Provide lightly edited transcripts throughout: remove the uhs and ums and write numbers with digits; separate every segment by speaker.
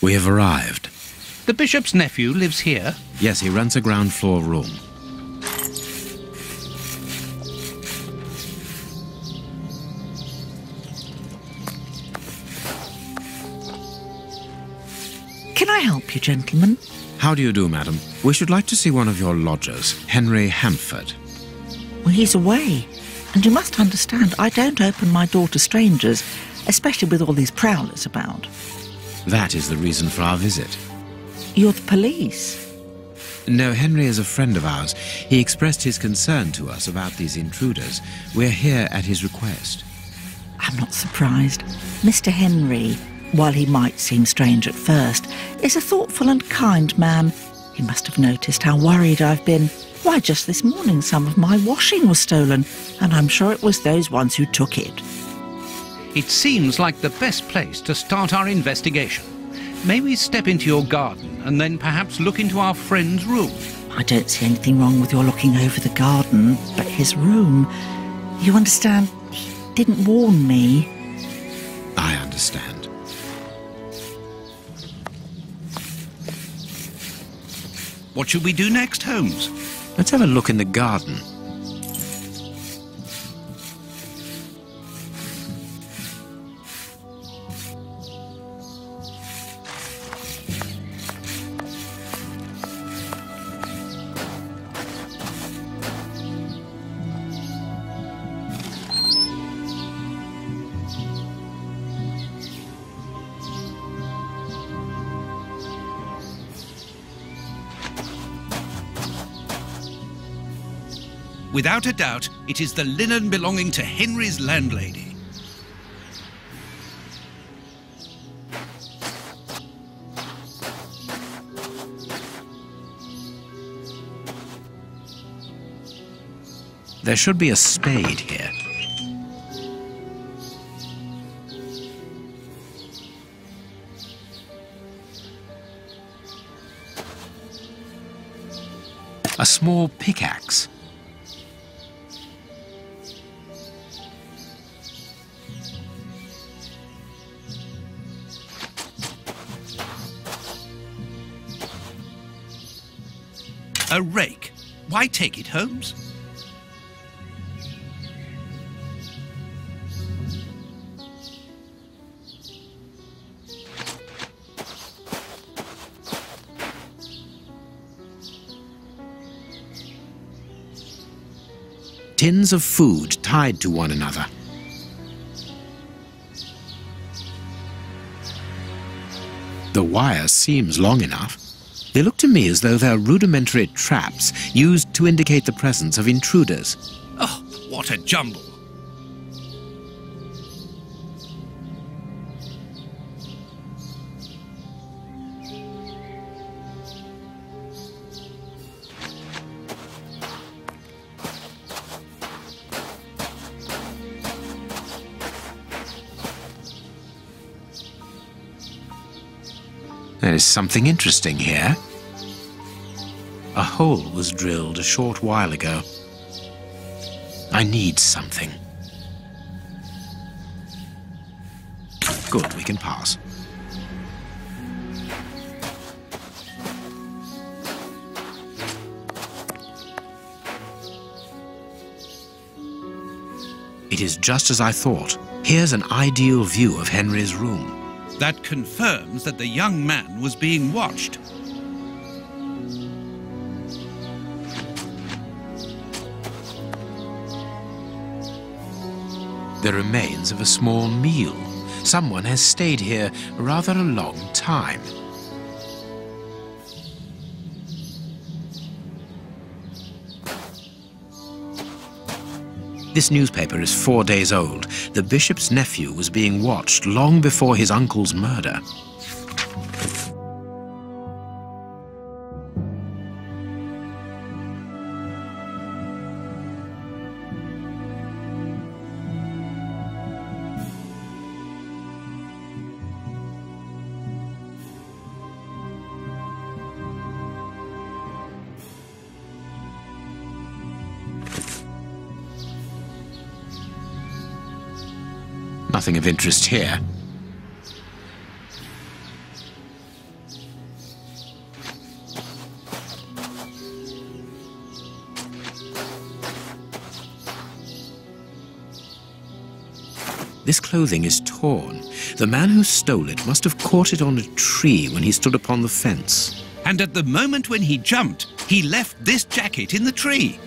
Speaker 1: We have arrived.
Speaker 2: The bishop's nephew lives here?
Speaker 1: Yes, he rents a ground floor room.
Speaker 3: Can I help you, gentlemen?
Speaker 1: How do you do, madam? We should like to see one of your lodgers, Henry Hampford.
Speaker 3: Well, he's away. And you must understand, I don't open my door to strangers, especially with all these prowlers about.
Speaker 1: That is the reason for our visit.
Speaker 3: You're the police?
Speaker 1: No, Henry is a friend of ours. He expressed his concern to us about these intruders. We're here at his request.
Speaker 3: I'm not surprised. Mr. Henry, while he might seem strange at first, is a thoughtful and kind man. He must have noticed how worried I've been. Why, just this morning some of my washing was stolen, and I'm sure it was those ones who took it.
Speaker 2: It seems like the best place to start our investigation. May we step into your garden and then perhaps look into our friend's room?
Speaker 3: I don't see anything wrong with your looking over the garden, but his room... You understand, he didn't warn me.
Speaker 1: I understand.
Speaker 2: What should we do next, Holmes?
Speaker 1: Let's have a look in the garden.
Speaker 2: Without a doubt, it is the linen belonging to Henry's landlady.
Speaker 1: There should be a spade here. A small pickaxe.
Speaker 2: A rake. Why take it, Holmes?
Speaker 1: Tins of food tied to one another. The wire seems long enough. They look to me as though they're rudimentary traps used to indicate the presence of intruders.
Speaker 2: Oh, what a jumble!
Speaker 1: There is something interesting here. A hole was drilled a short while ago. I need something. Good, we can pass. It is just as I thought. Here's an ideal view of Henry's room.
Speaker 2: That confirms that the young man was being watched.
Speaker 1: The remains of a small meal. Someone has stayed here rather a long time. This newspaper is 4 days old. The bishop's nephew was being watched long before his uncle's murder. Nothing of interest here. This clothing is torn. The man who stole it must have caught it on a tree when he stood upon the fence.
Speaker 2: And at the moment when he jumped, he left this jacket in the tree.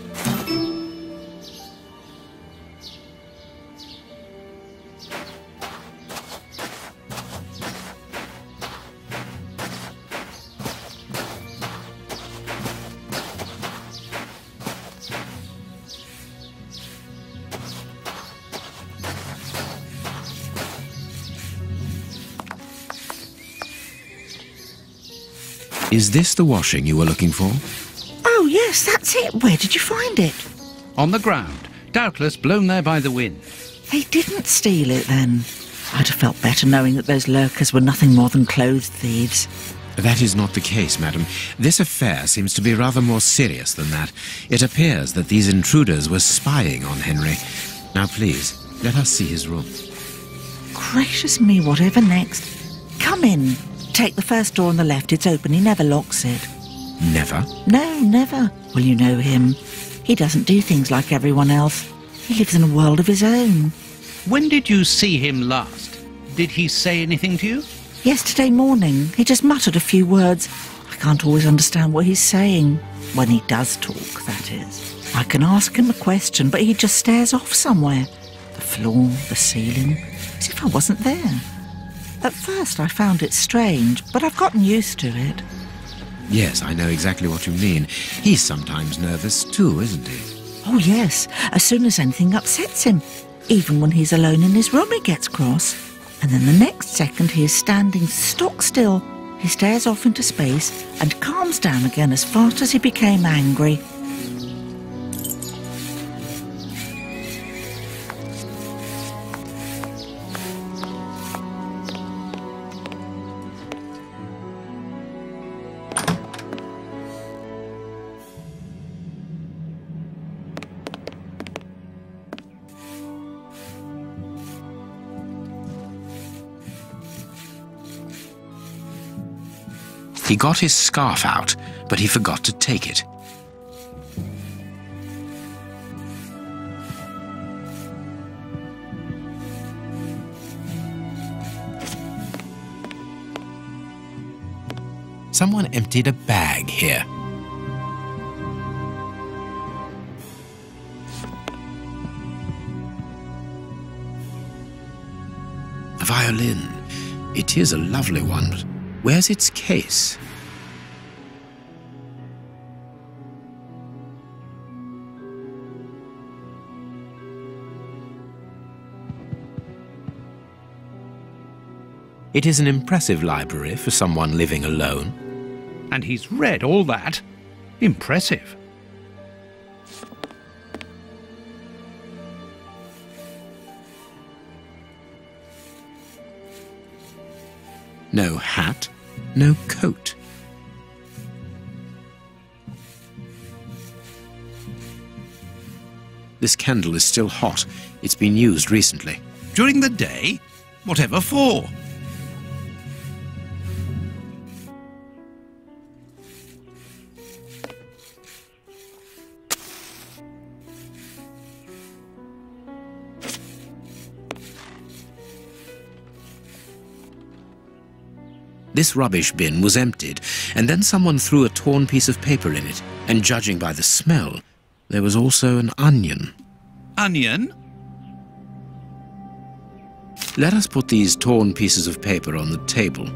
Speaker 1: Is this the washing you were looking for?
Speaker 3: Oh, yes, that's it. Where did you find it?
Speaker 2: On the ground, doubtless blown there by the wind.
Speaker 3: They didn't steal it, then. I'd have felt better knowing that those lurkers were nothing more than clothes thieves.
Speaker 1: That is not the case, madam. This affair seems to be rather more serious than that. It appears that these intruders were spying on Henry. Now, please, let us see his room.
Speaker 3: Gracious me, whatever next? Come in. Take the first door on the left. It's open. He never locks it.
Speaker 1: Never?
Speaker 3: No, never. Well, you know him. He doesn't do things like everyone else. He lives in a world of his own.
Speaker 2: When did you see him last? Did he say anything to you?
Speaker 3: Yesterday morning. He just muttered a few words. I can't always understand what he's saying. When he does talk, that is. I can ask him a question, but he just stares off somewhere. The floor, the ceiling, as if I wasn't there. At first I found it strange, but I've gotten used to it.
Speaker 1: Yes, I know exactly what you mean. He's sometimes nervous too, isn't he?
Speaker 3: Oh, yes. As soon as anything upsets him. Even when he's alone in his room, he gets cross. And then the next second he is standing stock still. He stares off into space and calms down again as fast as he became angry.
Speaker 1: He got his scarf out, but he forgot to take it. Someone emptied a bag here. A violin. It is a lovely one, but where's its case? It is an impressive library for someone living alone.
Speaker 2: And he's read all that. Impressive.
Speaker 1: No hat, no coat. This candle is still hot. It's been used recently.
Speaker 2: During the day? Whatever for?
Speaker 1: This rubbish bin was emptied, and then someone threw a torn piece of paper in it, and judging by the smell, there was also an onion.
Speaker 2: Onion?
Speaker 1: Let us put these torn pieces of paper on the table.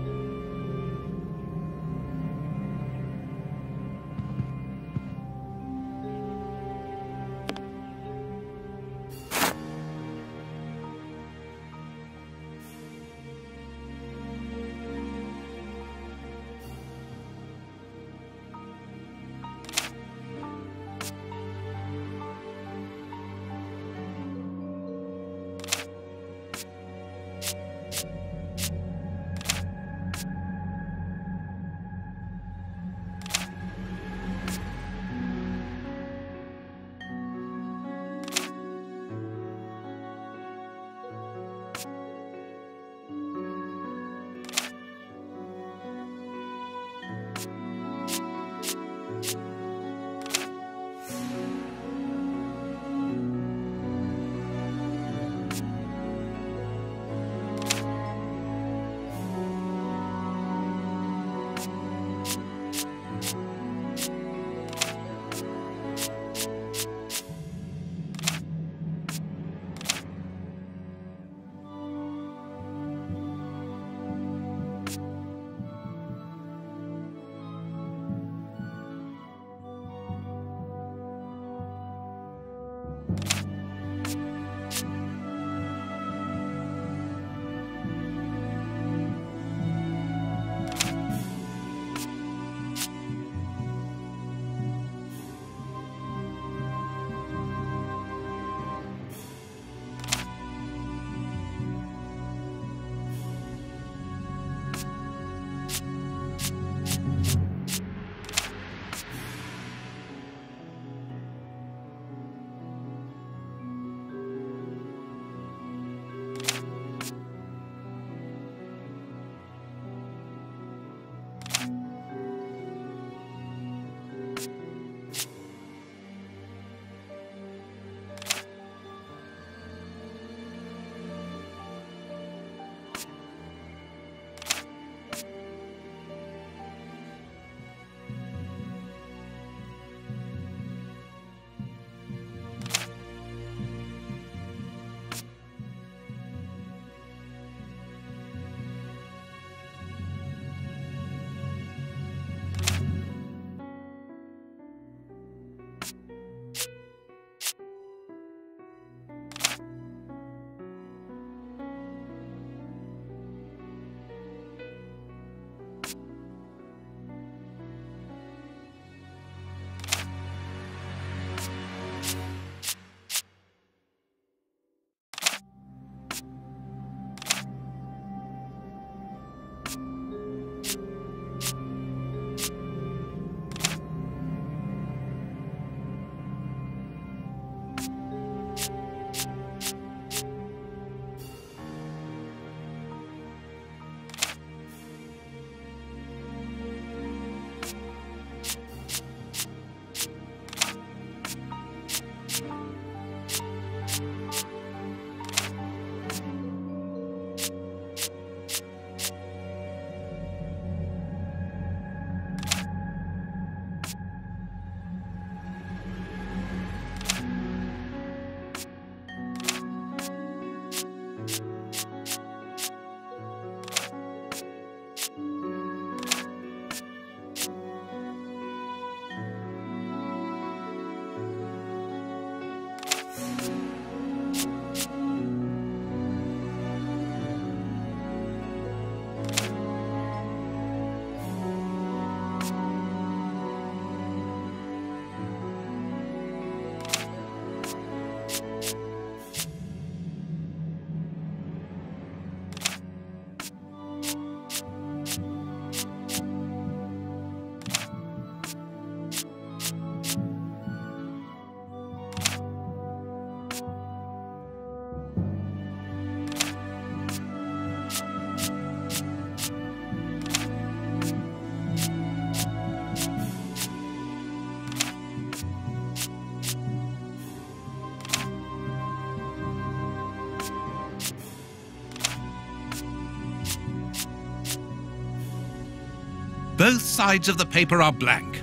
Speaker 2: Both sides of the paper are blank.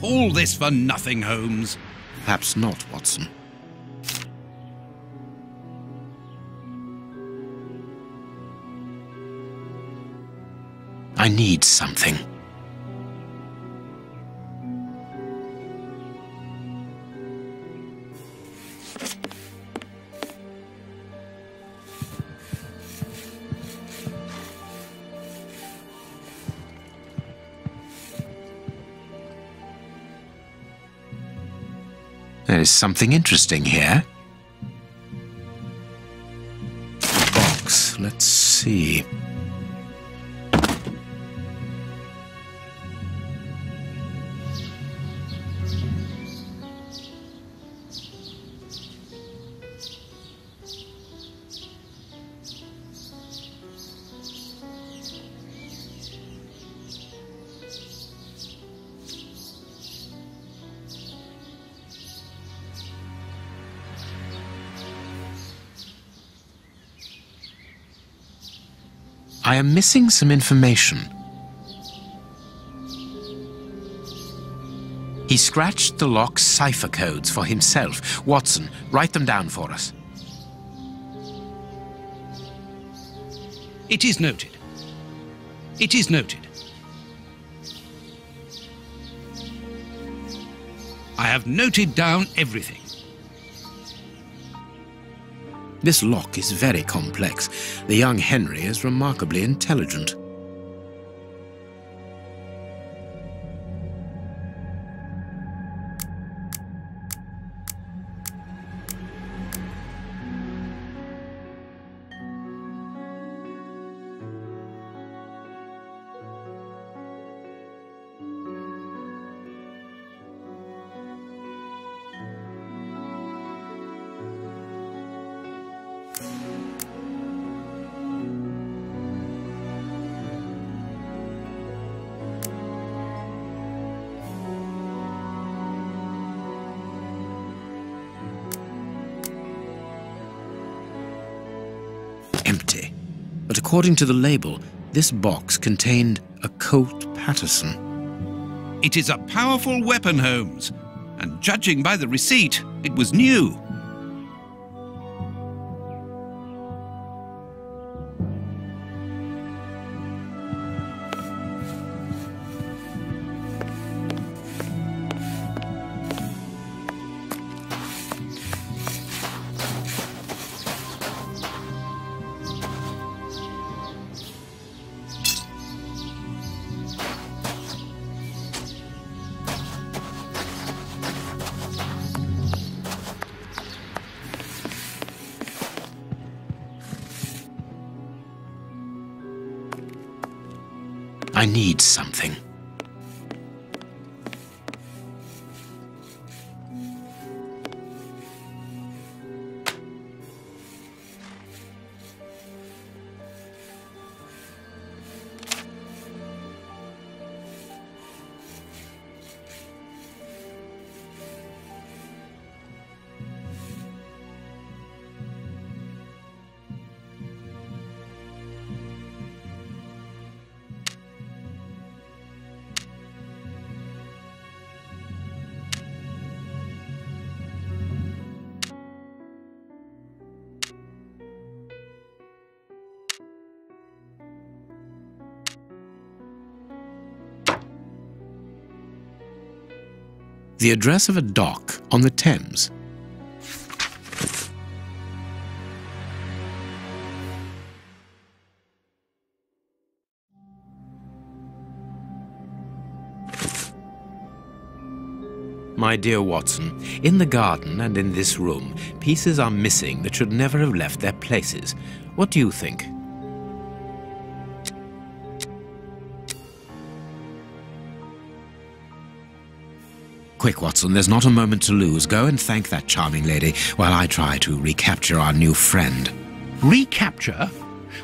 Speaker 2: All this for nothing, Holmes.
Speaker 1: Perhaps not, Watson. I need something. There is something interesting here. Box, let's see. I am missing some information. He scratched the lock's cipher codes for himself. Watson, write them down for us.
Speaker 2: It is noted. It is noted. I have noted down everything.
Speaker 1: This lock is very complex. The young Henry is remarkably intelligent. Empty. But according to the label, this box contained a Colt Patterson.
Speaker 2: It is a powerful weapon, Holmes, and judging by the receipt, it was new.
Speaker 1: I need something. The address of a dock on the Thames. My dear Watson, in the garden and in this room, pieces are missing that should never have left their places. What do you think? Quick, Watson, there's not a moment to lose. Go and thank that charming lady while I try to recapture our new friend.
Speaker 2: Recapture?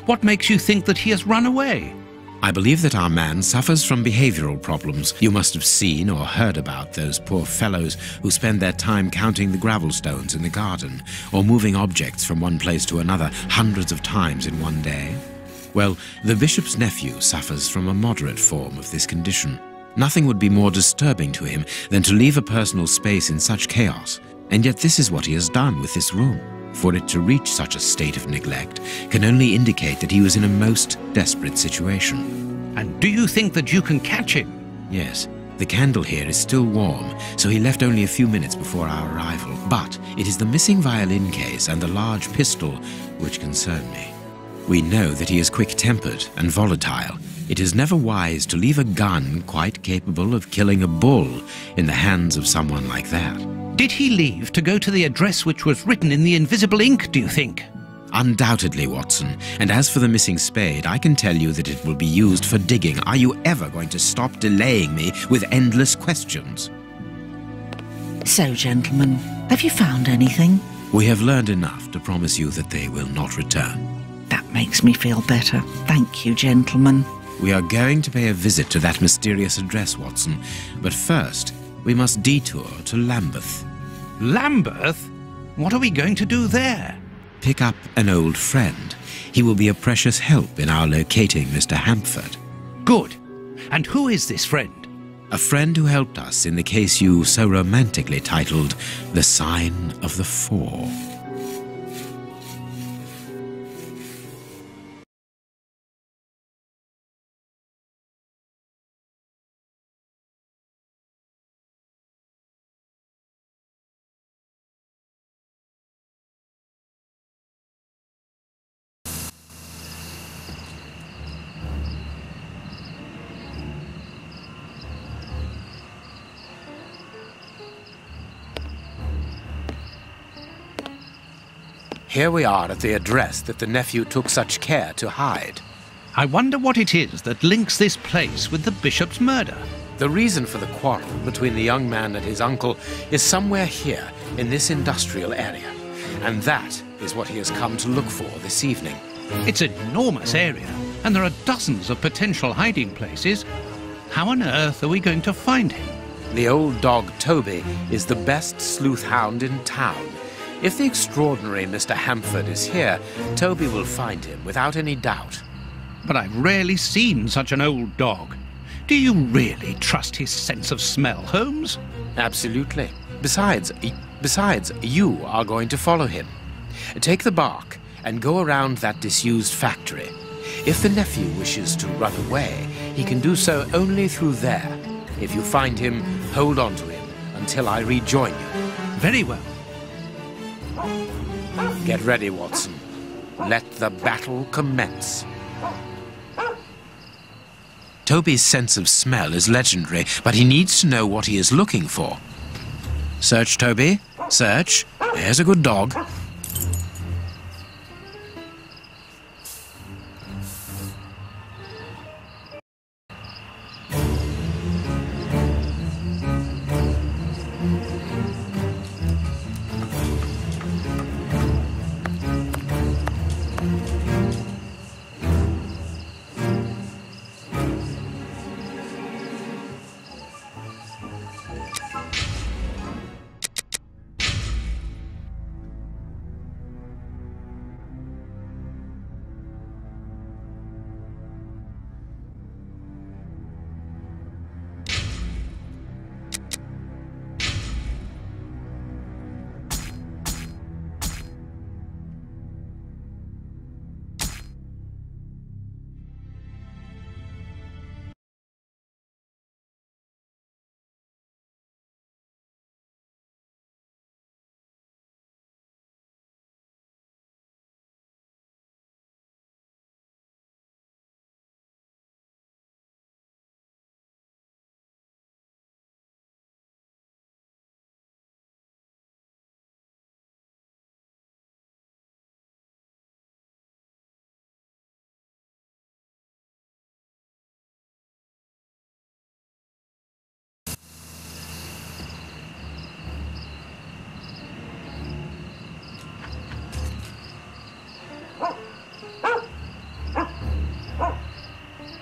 Speaker 2: What makes you think that he has run away?
Speaker 1: I believe that our man suffers from behavioral problems. You must have seen or heard about those poor fellows who spend their time counting the gravel stones in the garden or moving objects from one place to another hundreds of times in one day. Well, the bishop's nephew suffers from a moderate form of this condition. Nothing would be more disturbing to him than to leave a personal space in such chaos, and yet this is what he has done with this room. For it to reach such a state of neglect can only indicate that he was in a most desperate situation.
Speaker 2: And do you think that you can catch him?
Speaker 1: Yes, the candle here is still warm, so he left only a few minutes before our arrival. But it is the missing violin case and the large pistol which concern me. We know that he is quick-tempered and volatile. It is never wise to leave a gun quite capable of killing a bull in the hands of someone like that.
Speaker 2: Did he leave to go to the address which was written in the invisible ink, do you think?
Speaker 1: Undoubtedly, Watson. And as for the missing spade, I can tell you that it will be used for digging. Are you ever going to stop delaying me with endless questions?
Speaker 3: So, gentlemen, have you found anything?
Speaker 1: We have learned enough to promise you that they will not return.
Speaker 3: That makes me feel better. Thank you, gentlemen.
Speaker 1: We are going to pay a visit to that mysterious address, Watson. But first, we must detour to Lambeth.
Speaker 2: Lambeth? What are we going to do there?
Speaker 1: Pick up an old friend. He will be a precious help in our locating Mr. Hampford.
Speaker 2: Good. And who is this friend?
Speaker 1: A friend who helped us in the case you so romantically titled The Sign of the Four. Here we are at the address that the nephew took such care to hide.
Speaker 2: I wonder what it is that links this place with the bishop's murder.
Speaker 1: The reason for the quarrel between the young man and his uncle is somewhere here in this industrial area. And that is what he has come to look for this evening.
Speaker 2: It's an enormous area, and there are dozens of potential hiding places. How on earth are we going to find him?
Speaker 1: The old dog Toby is the best sleuth hound in town. If the extraordinary Mr. Hampford is here, Toby will find him without any doubt.
Speaker 2: But I've rarely seen such an old dog. Do you really trust his sense of smell, Holmes?
Speaker 1: Absolutely. Besides, you are going to follow him. Take the bark and go around that disused factory. If the nephew wishes to run away, he can do so only through there. If you find him, hold on to him until I rejoin you.
Speaker 2: Very well.
Speaker 1: Get ready, Watson. Let the battle commence. Toby's sense of smell is legendary, but he needs to know what he is looking for. Search, Toby. Search. There's a good dog.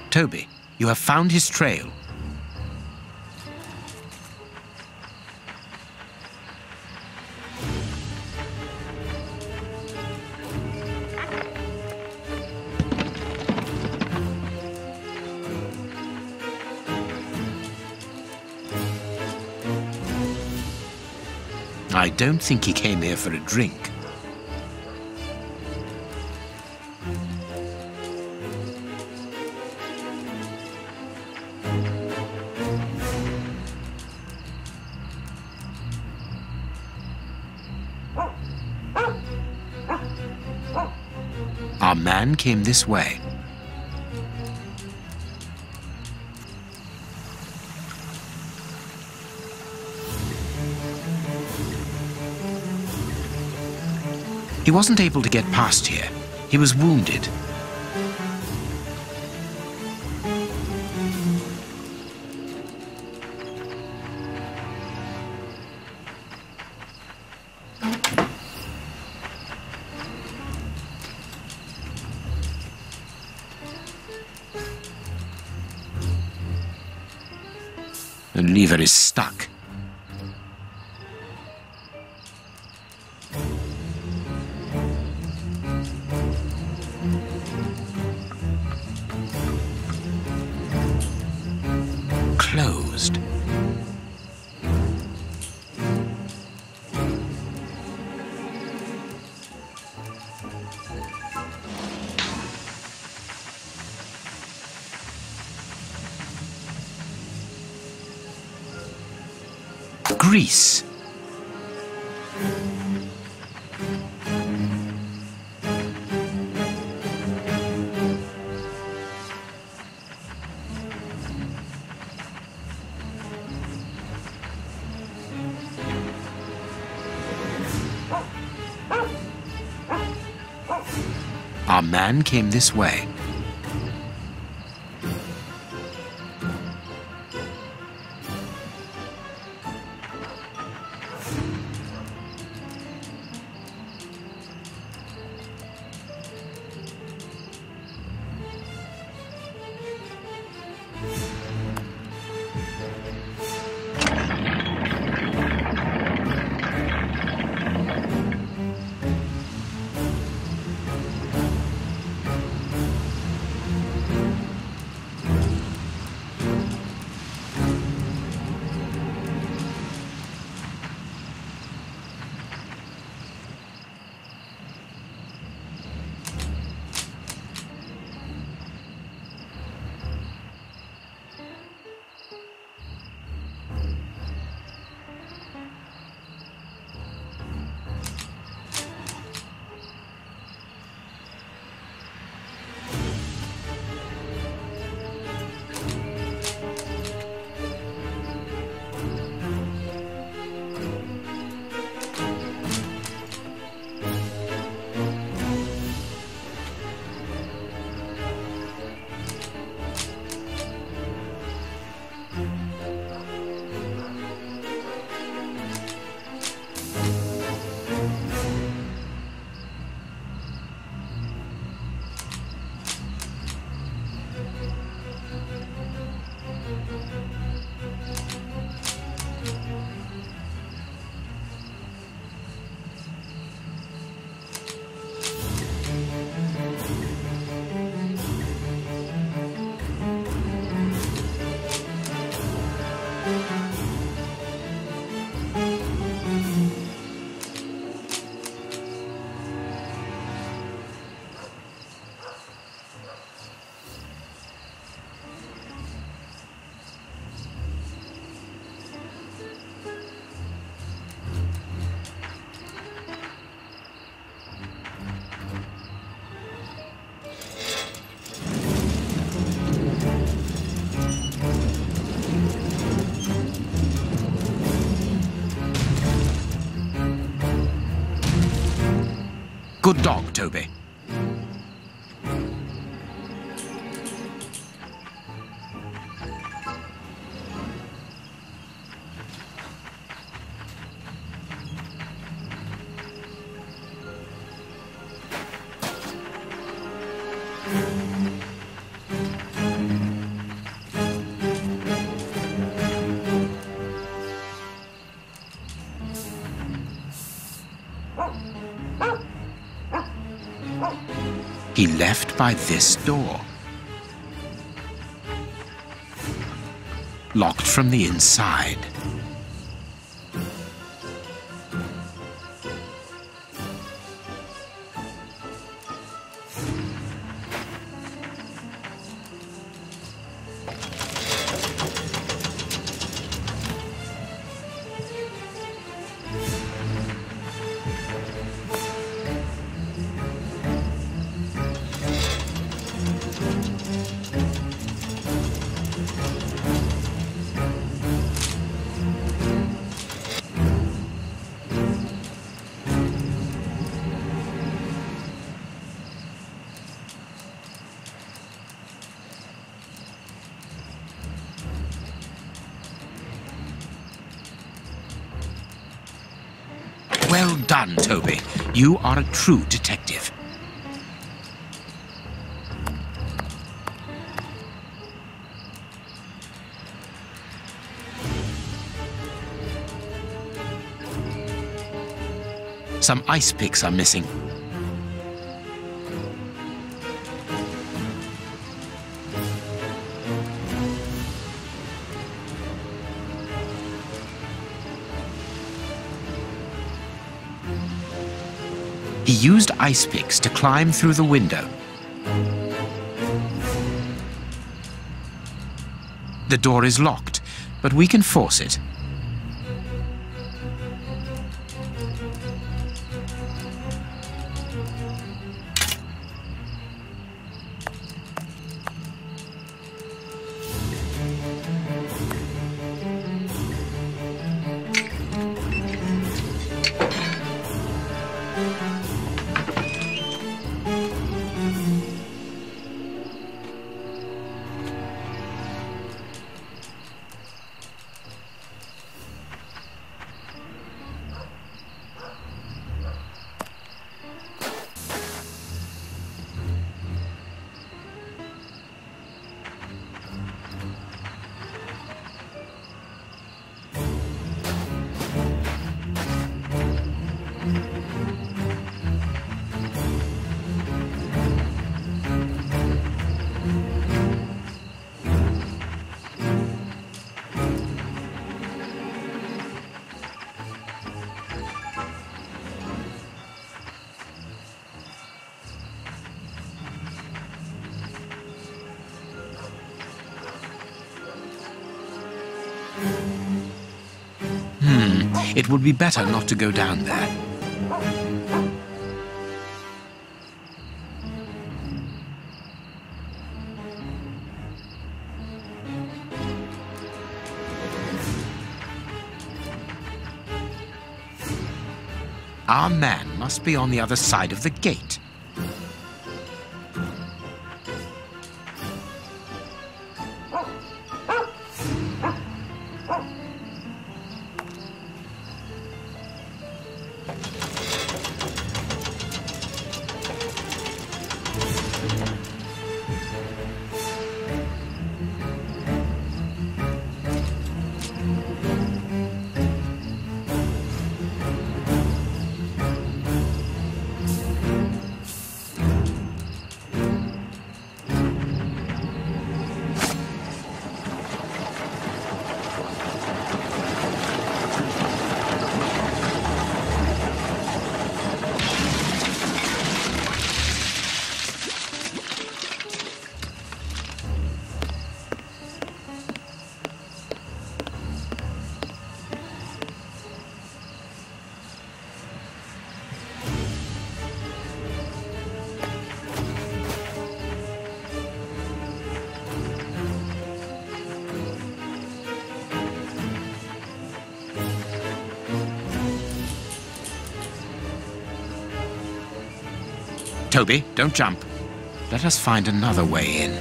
Speaker 1: Toby, you have found his trail. I don't think he came here for a drink. Our man came this way. He wasn't able to get past here. He was wounded. The lever is stuck. Closed. Grease. Our man came this way. Good dog, Toby. He left by this door. Locked from the inside. Well done, Toby. You are a true detective. Some ice picks are missing. He used ice picks to climb through the window. The door is locked, but we can force it. It would be better not to go down there. Our man must be on the other side of the gate. Toby, don't jump. Let us find another way in.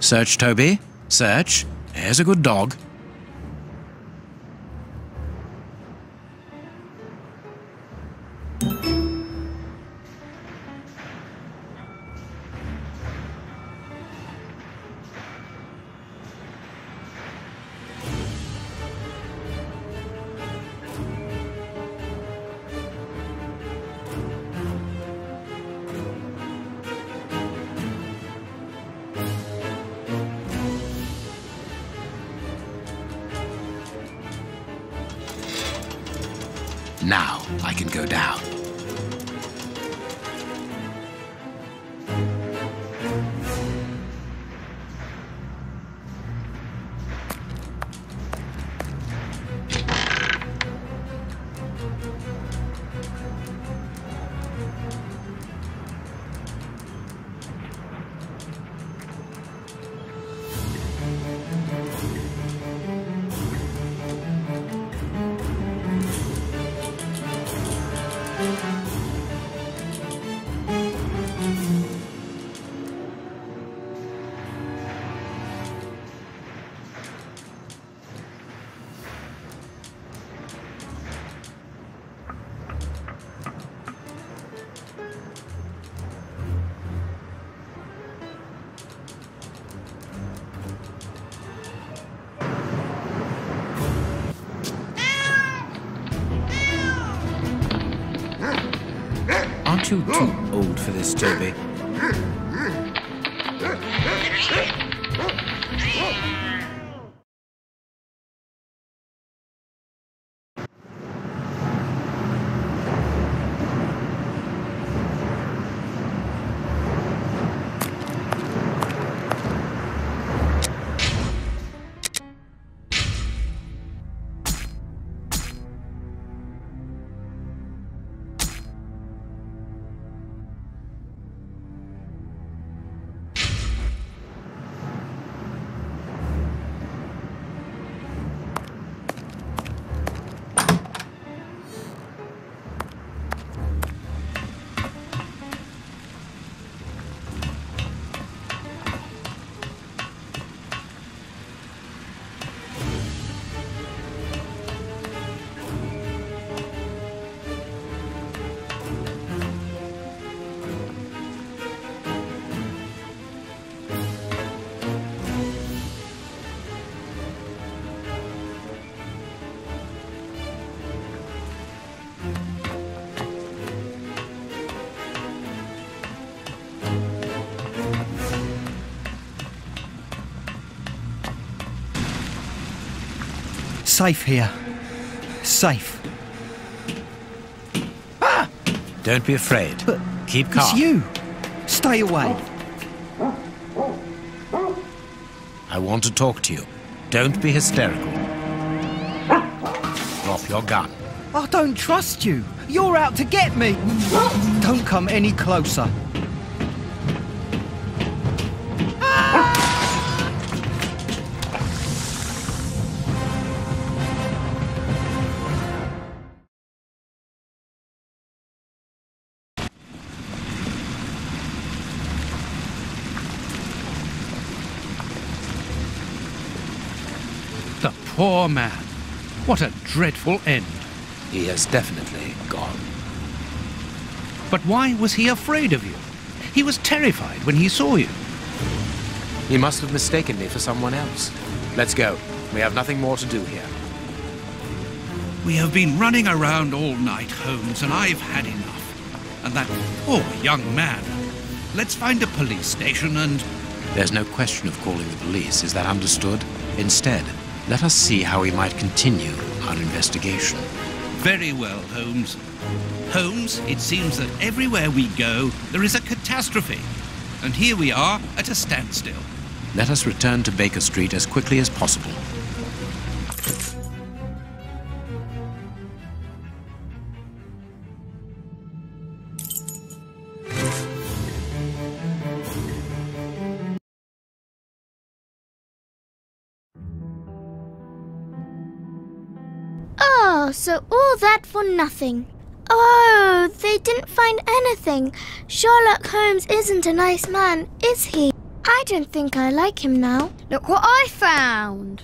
Speaker 1: Search, Toby. Search. There's a good dog. Now I can go down. Aren't you too old for this, Toby?
Speaker 4: Safe here. Safe.
Speaker 1: Ah! Don't be afraid.
Speaker 4: But
Speaker 1: keep calm.
Speaker 4: it's you. Stay away.
Speaker 1: I want to talk to you. Don't be hysterical. Drop your gun.
Speaker 4: I don't trust you. You're out to get me. Don't come any closer.
Speaker 2: The poor man. What a dreadful end.
Speaker 1: He has definitely gone.
Speaker 2: But why was he afraid of you? He was terrified when he saw you.
Speaker 1: He must have mistaken me for someone else. Let's go. We have nothing more to do here.
Speaker 2: We have been running around all night, Holmes, and I've had enough. And that poor young man. Let's find a police station and...
Speaker 1: There's no question of calling the police, is that understood? Instead, let us see how we might continue our investigation.
Speaker 2: Very well, Holmes. Holmes, it seems that everywhere we go, there is a catastrophe. And here we are at a standstill.
Speaker 1: Let us return to Baker Street as quickly as possible.
Speaker 5: Oh, so all that for nothing. Oh, they didn't find anything. Sherlock Holmes isn't a nice man, is he? I don't think I like him now.
Speaker 6: Look what I found!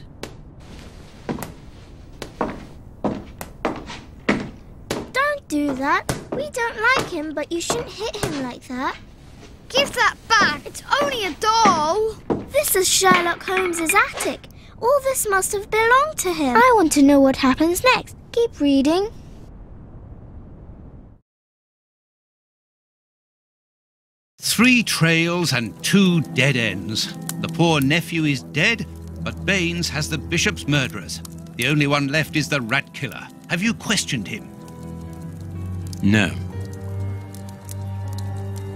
Speaker 5: Don't do that. We don't like him, but you shouldn't hit him like that.
Speaker 6: Give that back! It's only a doll!
Speaker 5: This is Sherlock Holmes's attic. All this must have belonged to him. I want to know what happens next. Keep reading.
Speaker 2: Three trails and 2 dead ends. The poor nephew is dead, but Baines has the bishop's murderers. The only one left is the rat killer. Have you questioned him?
Speaker 1: No.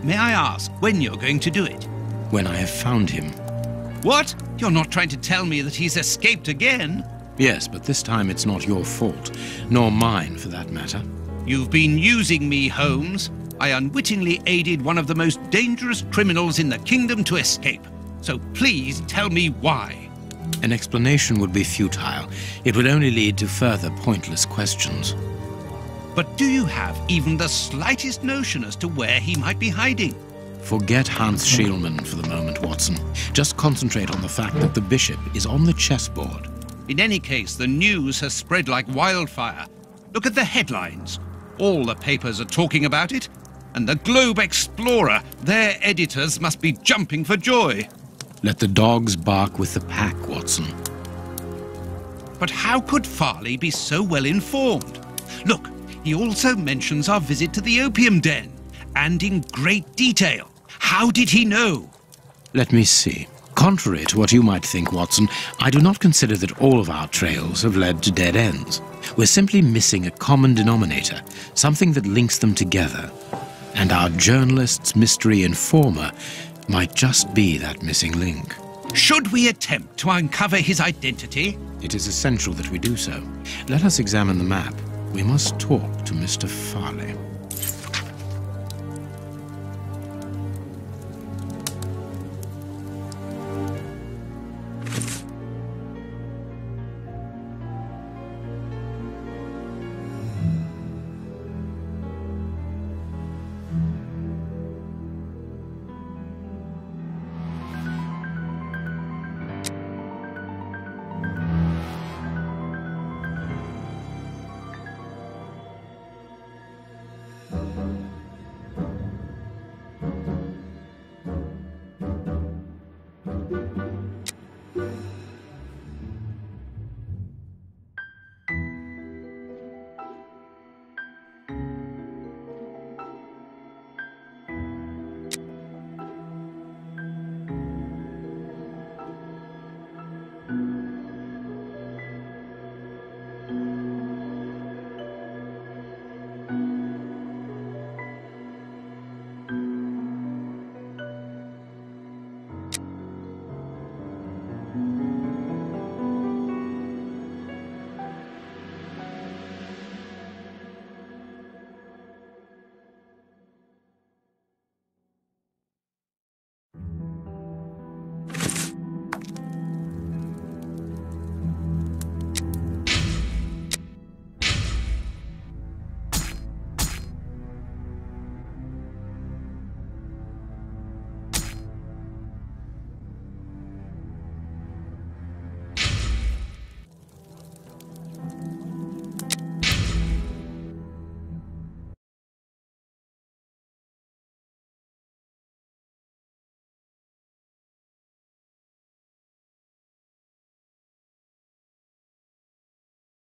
Speaker 2: May I ask when you're going to do it?
Speaker 1: When I have found him.
Speaker 2: What? You're not trying to tell me that he's escaped again?
Speaker 1: Yes, but this time it's not your fault, nor mine for that matter.
Speaker 2: You've been using me, Holmes. I unwittingly aided one of the most dangerous criminals in the kingdom to escape. So please tell me why.
Speaker 1: An explanation would be futile. It would only lead to further pointless questions.
Speaker 2: But do you have even the slightest notion as to where he might be hiding?
Speaker 1: Forget Hans Schielmann for the moment, Watson. Just concentrate on the fact that the bishop is on the chessboard.
Speaker 2: In any case, the news has spread like wildfire. Look at the headlines. All the papers are talking about it. And the Globe Explorer, their editors must be jumping for joy.
Speaker 1: Let the dogs bark with the pack, Watson.
Speaker 2: But how could Farley be so well informed? Look, he also mentions our visit to the opium den, and in great detail. How did he know?
Speaker 1: Let me see. Contrary to what you might think, Watson, I do not consider that all of our trails have led to dead ends. We're simply missing a common denominator, something that links them together. And our journalist's mystery informer might just be that missing link.
Speaker 2: Should we attempt to uncover his identity?
Speaker 1: It is essential that we do so. Let us examine the map. We must talk to Mr. Farley.